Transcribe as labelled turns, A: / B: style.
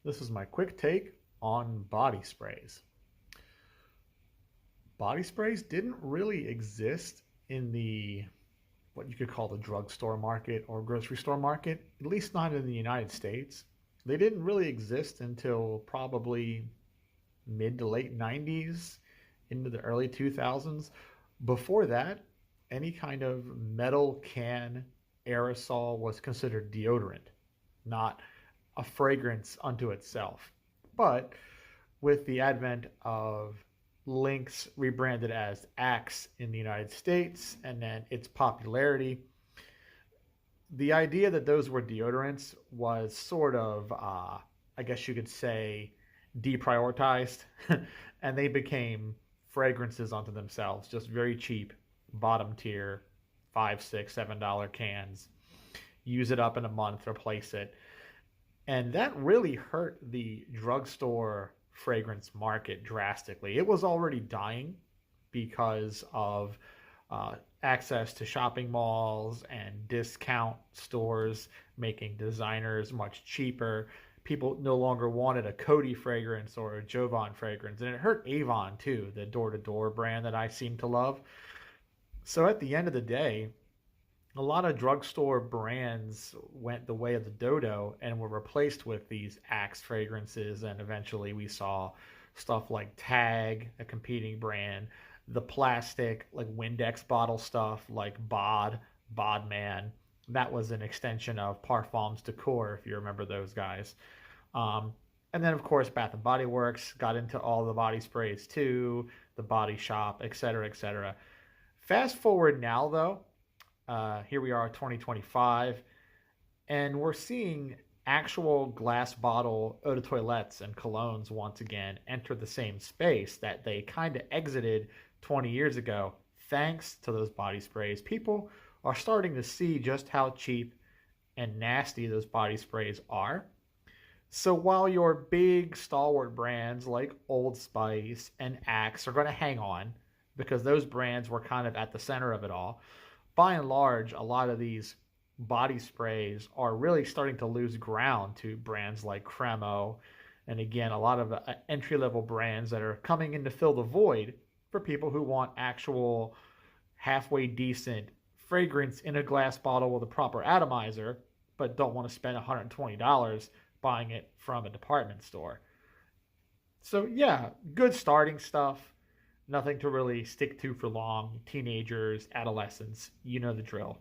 A: This is my quick take on body sprays. Body sprays didn't really exist in the what you could call the drugstore market or grocery store market, at least not in the United States. They didn't really exist until probably mid to late 90s into the early 2000s. Before that, any kind of metal can aerosol was considered deodorant, not a fragrance unto itself. But with the advent of Lynx rebranded as Axe in the United States and then its popularity, the idea that those were deodorants was sort of, I guess you could say, deprioritized, and they became fragrances unto themselves, just very cheap, bottom tier, $5, $6, $7 cans. Use it up in a month, replace it. And that really hurt the drugstore fragrance market drastically. It was already dying because of access to shopping malls and discount stores making designers much cheaper. People no longer wanted a Coty fragrance or a Jovan fragrance. And it hurt Avon too, the door to door brand that I seem to love. So at the end of the day, a lot of drugstore brands went the way of the dodo and were replaced with these Axe fragrances. And eventually we saw stuff like Tag, a competing brand, the plastic, like Windex bottle stuff like Bodman. That was an extension of Parfums Decor, if you remember those guys. And then, of course, Bath and Body Works got into all the body sprays too, the Body Shop, etc., etc. Fast forward now, though, here we are, 2025, and we're seeing actual glass bottle eau de toilettes and colognes once again enter the same space that they kind of exited 20 years ago. Thanks to those body sprays, people are starting to see just how cheap and nasty those body sprays are. So while your big stalwart brands like Old Spice and Axe are going to hang on because those brands were kind of at the center of it all, by and large, a lot of these body sprays are really starting to lose ground to brands like Cremo. And again, a lot of entry level brands that are coming in to fill the void for people who want actual halfway decent fragrance in a glass bottle with a proper atomizer, but don't want to spend $120 buying it from a department store. So, yeah, good starting stuff. Nothing to really stick to for long. Teenagers, adolescents, you know the drill.